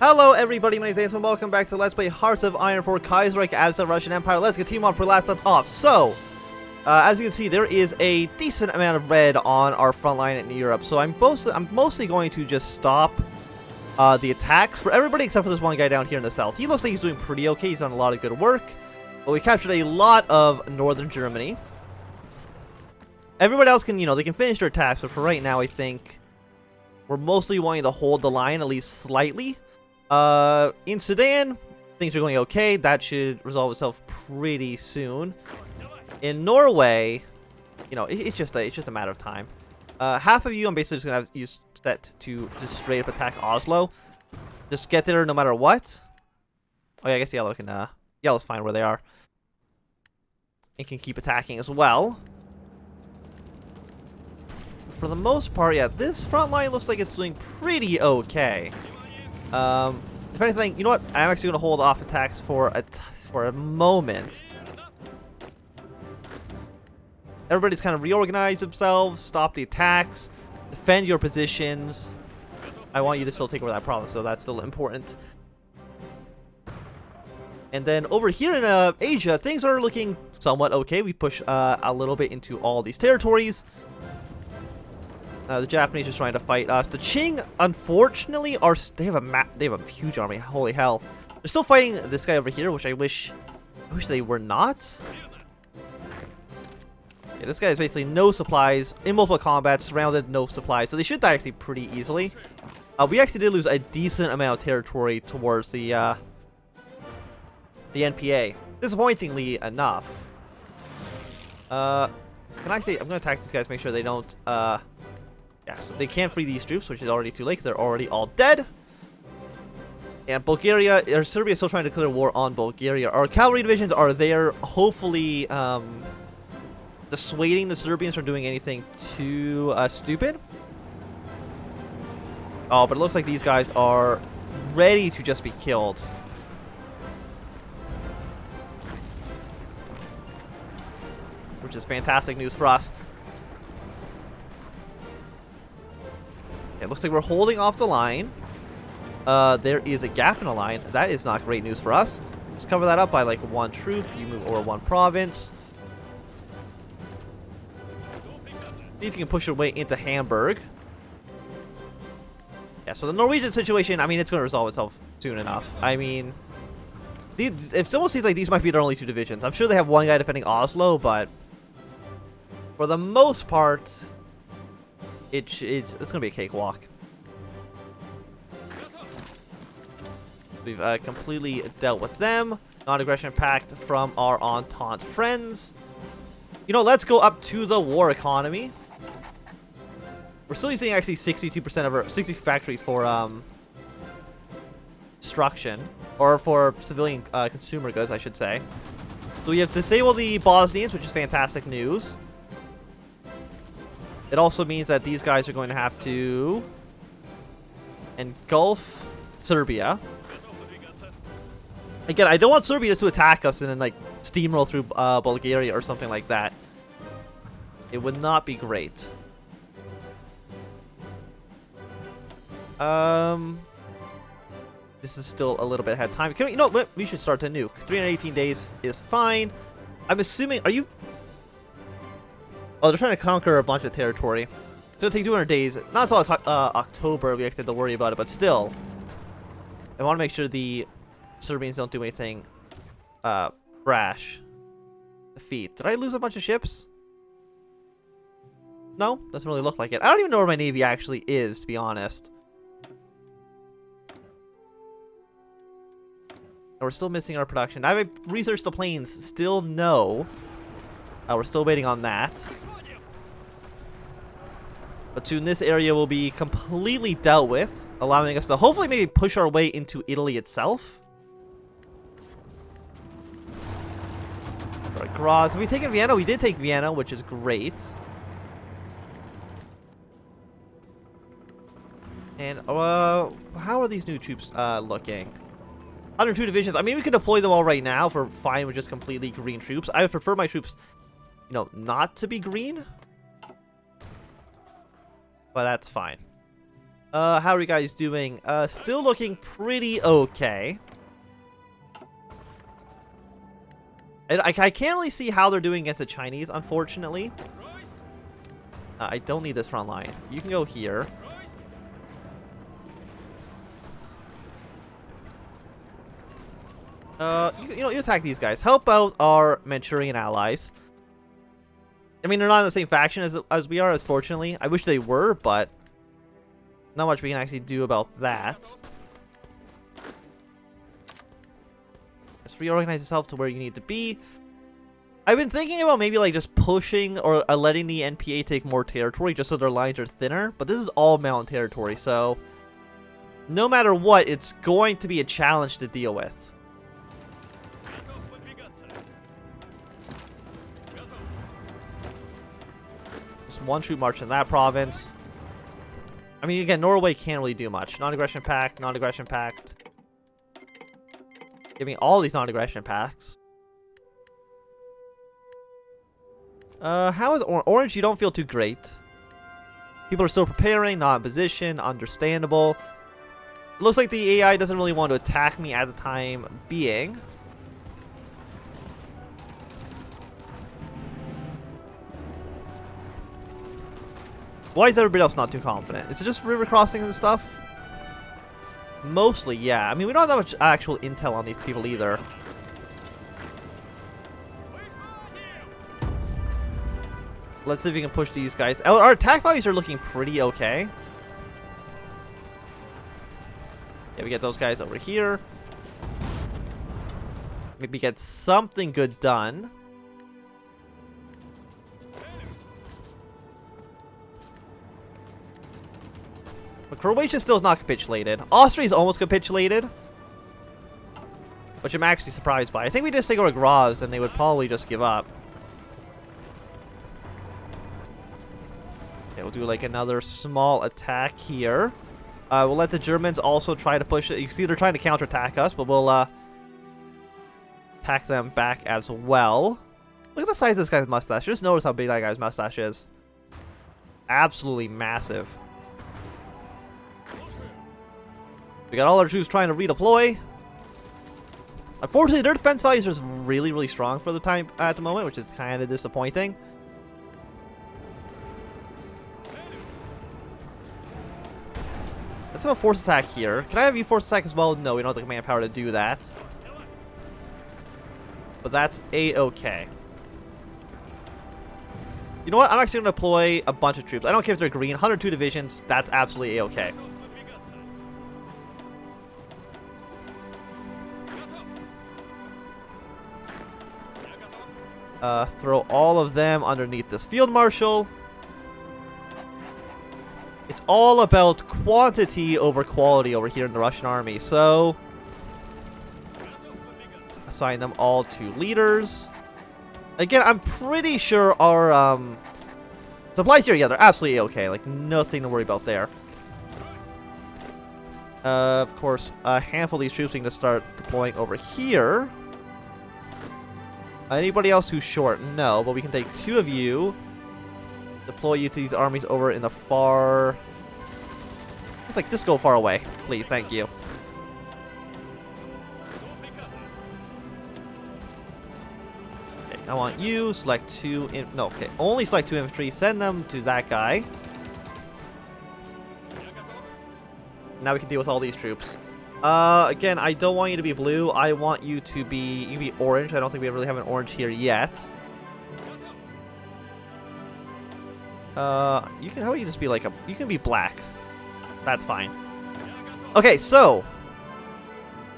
Hello everybody, my name is Ace and welcome back to Let's Play Hearts of Iron for Kaiserreich as the Russian Empire. Let's continue on for last left off. So, as you can see, there is a decent amount of red on our front line in Europe. So I'm mostly going to just stop the attacks for everybody except for this one guy down here in the south. He looks like he's doing pretty okay. He's done a lot of good work. But we captured a lot of northern Germany. Everybody else can, they can finish their attacks. But for right now, I think we're mostly wanting to hold the line, at least slightly. In Sudan, things are going okay. That should resolve itself pretty soon. In Norway, it's just a matter of time. Half of you, I'm basically just gonna have use set to just straight up attack Oslo. Just get there no matter what. Oh yeah, I guess yellow can yellow's fine where they are. It can keep attacking as well. For the most part, yeah, this front line looks like it's doing pretty okay. If anything, you know what? I'm actually going to hold off attacks for a moment. Everybody's kind of reorganized themselves, stop the attacks, defend your positions. I want you to still take over that province, so that's still important. And then over here in Asia, things are looking somewhat okay. We push a little bit into all these territories. The Japanese are trying to fight us. The Qing, unfortunately, they have a huge army. Holy hell! They're still fighting this guy over here, which I wish they were not. Yeah, this guy has basically no supplies in multiple combats, surrounded, no supplies, so they should die actually pretty easily. We actually did lose a decent amount of territory towards the NPA. Disappointingly enough. Can I say I'm gonna attack these guys? Make sure they don't. Yeah, so they can't free these troops, which is already too late because they're already all dead. And Bulgaria, or Serbia is still trying to declare war on Bulgaria. Our cavalry divisions are there, hopefully dissuading the Serbians from doing anything too stupid. Oh, but it looks like these guys are ready to just be killed. Which is fantastic news for us. It looks like we're holding off the line. There is a gap in the line. That is not great news for us. Just cover that up by like one troop. You move over one province. See if you can push your way into Hamburg. Yeah, so the Norwegian situation, I mean, it's going to resolve itself soon enough. I mean, it almost seems like these might be their only two divisions. I'm sure they have one guy defending Oslo, but for the most part, it's gonna be a cakewalk. We've completely dealt with them. Non-aggression pact from our Entente friends. Let's go up to the war economy. We're still using actually 62% of our 60 factories for destruction, or for civilian consumer goods, I should say. So we have disabled the Bosnians, which is fantastic news. It also means that these guys are going to have to engulf Serbia. Again, I don't want Serbia to attack us and then like steamroll through Bulgaria or something like that. It would not be great. This is still a little bit ahead of time. We should start to nuke. 318 days is fine. I'm assuming, are you... Oh, they're trying to conquer a bunch of territory. It's going to take 200 days. Not until October we actually have to worry about it, but still. I want to make sure the Serbians don't do anything brash. Defeat. Did I lose a bunch of ships? No? Doesn't really look like it. I don't even know where my navy actually is, to be honest. And we're still missing our production. I've researched the planes. Still no. We're still waiting on that. But soon this area will be completely dealt with, allowing us to hopefully maybe push our way into Italy itself. Alright, Graz. Have we taken Vienna? We did take Vienna, which is great. And, how are these new troops looking? 102 divisions. I mean, we could deploy them all right now if we're fine with just completely green troops. I would prefer my troops, not to be green. But that's fine. How are you guys doing? Still looking pretty okay. I can't really see how they're doing against the Chinese, unfortunately. I don't need this front line. You can go here. You attack these guys. Help out our Manchurian allies. I mean, they're not in the same faction as we are, as fortunately. I wish they were, but not much we can actually do about that. Just reorganize yourself to where you need to be. I've been thinking about maybe like just pushing or letting the NPA take more territory just so their lines are thinner. But this is all mountain territory, so no matter what, it's going to be a challenge to deal with. Just one troop march in that province. I mean, again, Norway can't really do much. Non-aggression pact, non-aggression pact. Give me all these non-aggression pacts. How is Orange? You don't feel too great. People are still preparing, not in position, understandable. It looks like the AI doesn't really want to attack me at the time being. Why is everybody else not too confident? Is it just river crossing and stuff? Mostly, yeah. I mean, we don't have that much actual intel on these people either. Let's see if we can push these guys. Our attack values are looking pretty okay. Yeah, we get those guys over here. Maybe get something good done. But Croatia still is not capitulated. Austria is almost capitulated, which I'm actually surprised by. I think we just take over Graz and they would probably just give up. Okay, we'll do like another small attack here. We'll let the Germans also try to push it. You see they're trying to counterattack us, but we'll attack them back as well. Look at the size of this guy's mustache. Just notice how big that guy's mustache is. Absolutely massive. We got all our troops trying to redeploy. Unfortunately, their defense values are really, really strong for the time at the moment, which is kind of disappointing. Let's have a force attack here. Can I have you force attack as well? No, we don't have the command power to do that. But that's a-okay. You know what? I'm actually going to deploy a bunch of troops. I don't care if they're green. 102 divisions. That's absolutely a-okay. Throw all of them underneath this field marshal. It's all about quantity over quality over here in the Russian army. So, assign them all to leaders. Again, I'm pretty sure our supplies here, yeah, they're absolutely okay. Like, nothing to worry about there. Of course, a handful of these troops we can just start deploying over here. Anybody else who's short? No, but we can take 2 of you. Deploy you to these armies over in the far... It's like, just go far away. Please, thank you. Okay, I want you. Select 2... No, okay. Only select 2 infantry. Send them to that guy. Now we can deal with all these troops. Again, I don't want you to be blue. I want you to be... You can be orange. I don't think we really have an orange here yet. You can... How about you just be like a... You can be black. That's fine. Okay, so...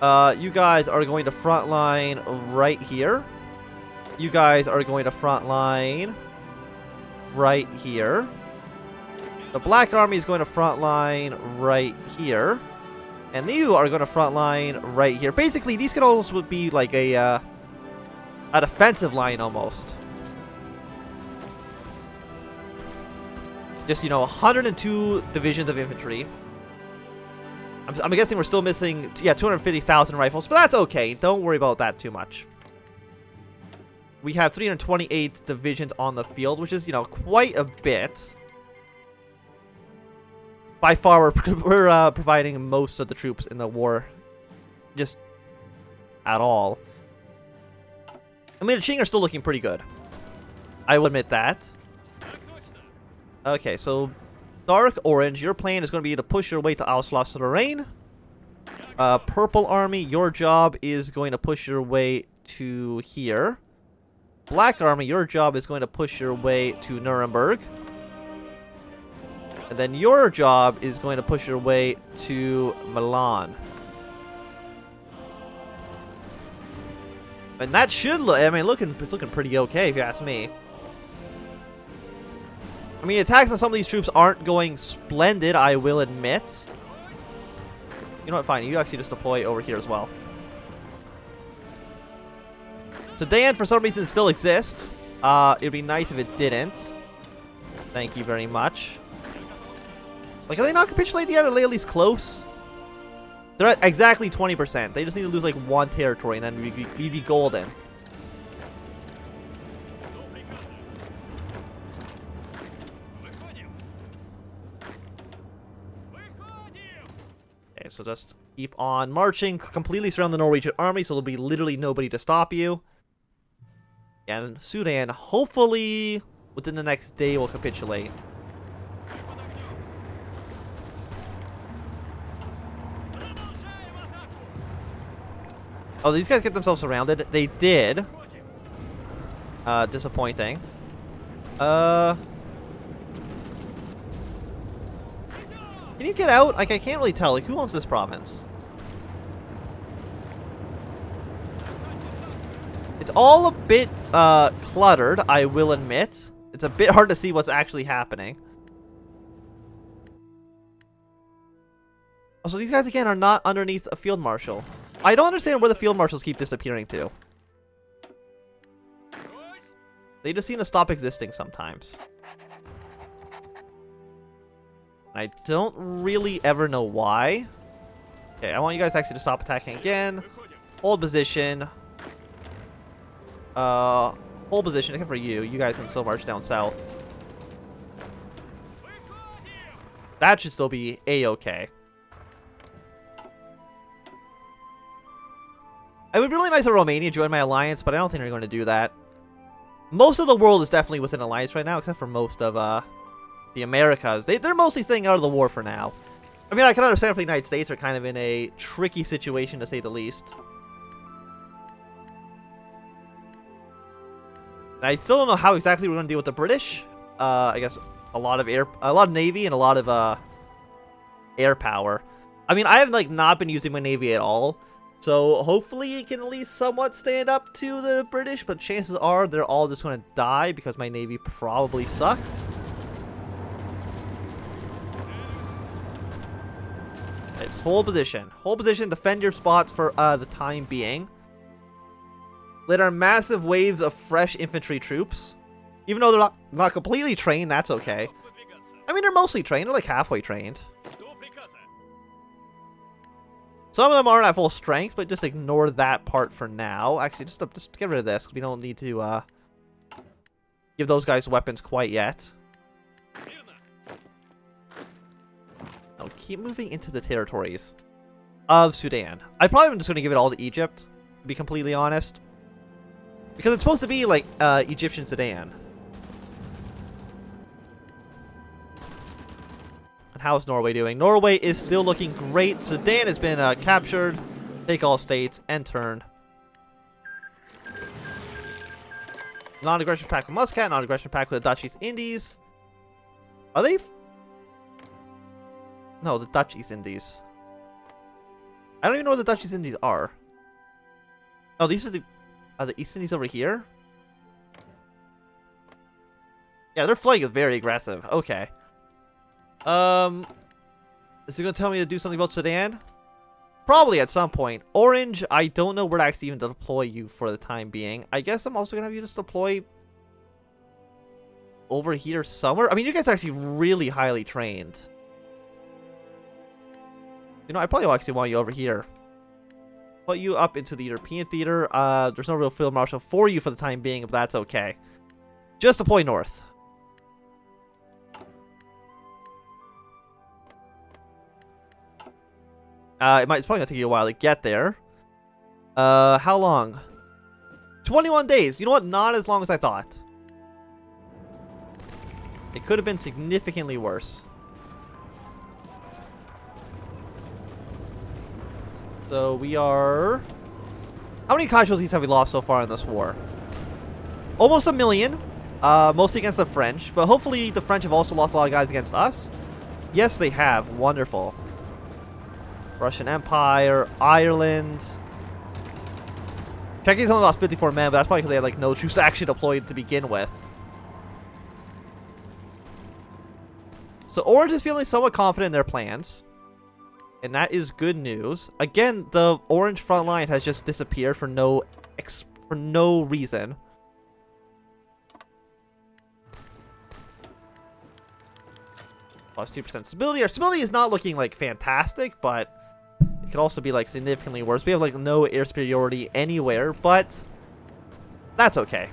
you guys are going to front line right here. You guys are going to front line right here. The black army is going to front line right here. And you are going to front line right here. Basically, these can almost be like a defensive line almost. Just, you know, 102 divisions of infantry. I'm guessing we're still missing, yeah, 250,000 rifles, but that's okay. Don't worry about that too much. We have 328 divisions on the field, which is, you know, quite a bit. by far, we're providing most of the troops in the war. Just at all. I mean, the Qing are still looking pretty good. I will admit that. Okay, so dark orange, your plan is going to be to push your way to Alsace-Lorraine. Purple army, your job is going to push your way to here. Black army, your job is going to push your way to Nuremberg. And then your job is going to push your way to Milan. And that should look, I mean, it's looking pretty okay if you ask me. I mean, attacks on some of these troops aren't going splendid, I will admit. You know what, fine, you actually just deploy over here as well. Sedan, for some reason, still exists. It'd be nice if it didn't. Thank you very much. Like, are they not capitulating yet? Are they at least close? They're at exactly 20%. They just need to lose like one territory and then we'd be golden. Okay, so just keep on marching. Completely surround the Norwegian army so there'll be literally nobody to stop you. And Sudan, hopefully within the next day, will capitulate. Oh, these guys get themselves surrounded. They did. Disappointing. Can you get out? Like, I can't really tell. Like, who owns this province? It's all a bit, cluttered, I will admit. It's a bit hard to see what's actually happening. Oh, so these guys, again, are not underneath a field marshal. I don't understand where the field marshals keep disappearing to. They just seem to stop existing sometimes. I don't really ever know why. Okay, I want you guys actually to stop attacking again. Hold position. Hold position, except for you. You guys can still march down south. That should still be A-okay. It would be really nice if Romania joined my alliance, but I don't think they're going to do that. Most of the world is definitely within alliance right now, except for most of the Americas. They're mostly staying out of the war for now. I mean, I can understand if the United States are kind of in a tricky situation, to say the least. And I still don't know how exactly we're going to deal with the British. I guess a lot of navy and a lot of air power. I mean, I have like not been using my navy at all. So hopefully it can at least somewhat stand up to the British, but chances are they're all just going to die because my navy probably sucks. Okay, just hold position. Hold position, defend your spots for the time being. Let our massive waves of fresh infantry troops. Even though they're not completely trained, that's okay. I mean, they're mostly trained. They're like halfway trained. Some of them aren't at full strength, but just ignore that part for now. Actually, just get rid of this. We don't need to give those guys weapons quite yet. Now, keep moving into the territories of Sudan. I probably am just going to give it all to Egypt, to be completely honest. Because it's supposed to be like Egyptian Sudan. How's Norway doing? Norway is still looking great. Sudan has been captured. Take all states and turn. Non-aggression pact with Muscat. Non-aggression pact with the Dutch East Indies. Are they? No, the Dutch East Indies. I don't even know what the Dutch East Indies are. Oh, these are the East Indies over here? Yeah, their flag is very aggressive. Okay. Is it going to tell me to do something about Sudan? Probably at some point. Orange, I don't know where to actually even deploy you for the time being. I guess I'm also going to have you just deploy over here somewhere. I mean, you guys are actually really highly trained. You know, I probably actually want you over here. Put you up into the European theater. There's no real field marshal for you for the time being, but that's okay. Just deploy north. It's probably gonna take you a while to get there. How long? 21 days. You know what? Not as long as I thought. It could have been significantly worse. So we are... How many casualties have we lost so far in this war? Almost 1 million. Mostly against the French. But hopefully the French have also lost a lot of guys against us. Yes, they have. Wonderful. Russian Empire. Ireland. Czechia's only lost 54 men, but that's probably because they had like no troops actually deployed to begin with. So Orange is feeling somewhat confident in their plans. And that is good news. Again, the Orange front line has just disappeared for no reason. Plus 2% stability. Our stability is not looking like fantastic, but it could also be like significantly worse. We have like no air superiority anywhere, but that's okay.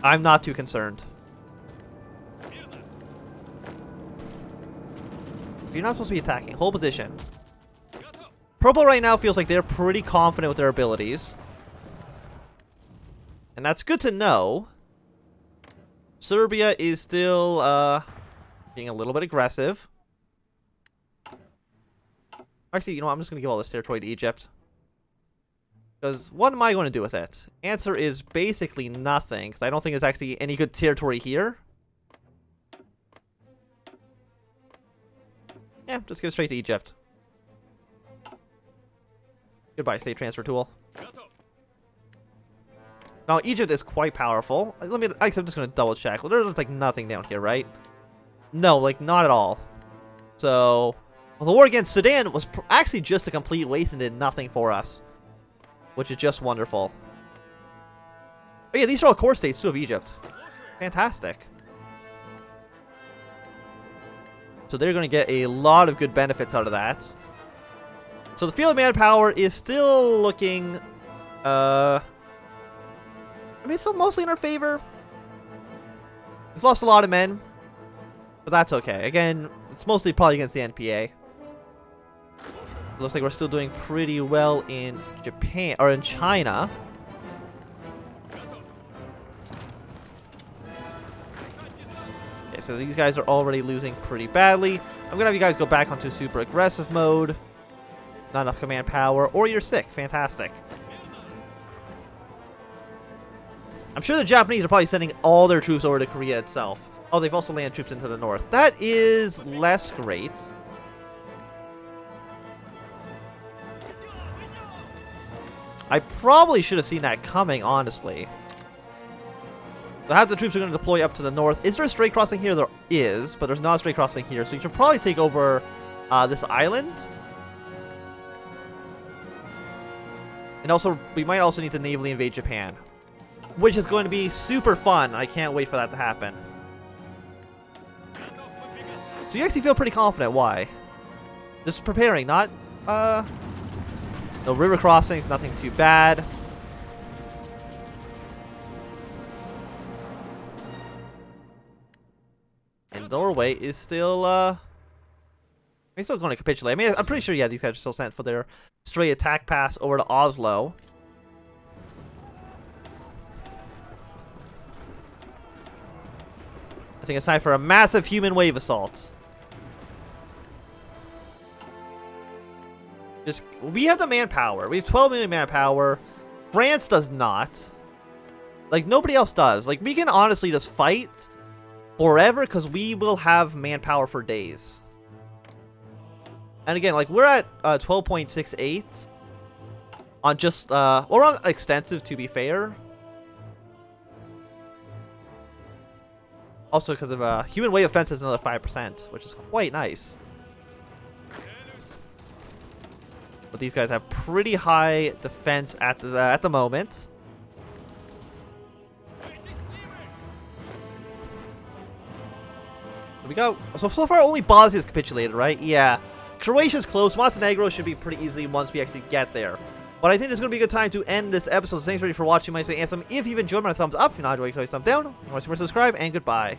I'm not too concerned. You're not supposed to be attacking. Hold position. Purple right now feels like they're pretty confident with their abilities. And that's good to know. Serbia is still being a little bit aggressive. Actually, you know what? I'm just going to give all this territory to Egypt. Because what am I going to do with it? Answer is basically nothing. Because I don't think there's actually any good territory here. Yeah, just go straight to Egypt. Goodbye, state transfer tool. Now, Egypt is quite powerful. I'm just going to double check. Well, there's like nothing down here, right? No, like not at all. So, well, the war against Sudan was actually just a complete waste and did nothing for us. Which is just wonderful. Oh yeah, these are all core states too of Egypt. Fantastic. So they're going to get a lot of good benefits out of that. So the field manpower is still looking, I mean, it's still mostly in our favor. We've lost a lot of men, but that's okay. Again, it's mostly probably against the NPA. It looks like we're still doing pretty well in Japan, or in China. Okay, so these guys are already losing pretty badly. I'm gonna have you guys go back onto super aggressive mode. Not enough command power, or you're sick. Fantastic. I'm sure the Japanese are probably sending all their troops over to Korea itself. Oh, they've also landed troops into the north. That is less great. I probably should have seen that coming, honestly. Half the troops are going to deploy up to the north. Is there a straight crossing here? There is, but there's not a straight crossing here. So you should probably take over this island. And also, we might also need to navally invade Japan. Which is going to be super fun. I can't wait for that to happen. So you actually feel pretty confident. Why? Just preparing, not... No river crossings, nothing too bad. And Norway is still, they're still going to capitulate. I mean, I'm pretty sure, yeah, these guys are still sent for their straight attack pass over to Oslo. I think it's time for a massive human wave assault. We have the manpower. We have 12 million manpower. France does not. Like, nobody else does. Like, we can honestly just fight forever because we will have manpower for days. And again, like, we're at 12.68 on just, or on extensive, to be fair. Also because of human wave offense is another 5%, which is quite nice. But these guys have pretty high defense at the moment. We go. So far, only Bosnia's capitulated, right? Yeah. Croatia's close. Montenegro should be pretty easy once we actually get there. But I think it's going to be a good time to end this episode. So thanks for watching my Anthem. If you've enjoyed, my thumbs up. If you're not enjoying, click thumbs down. Subscribe, and goodbye.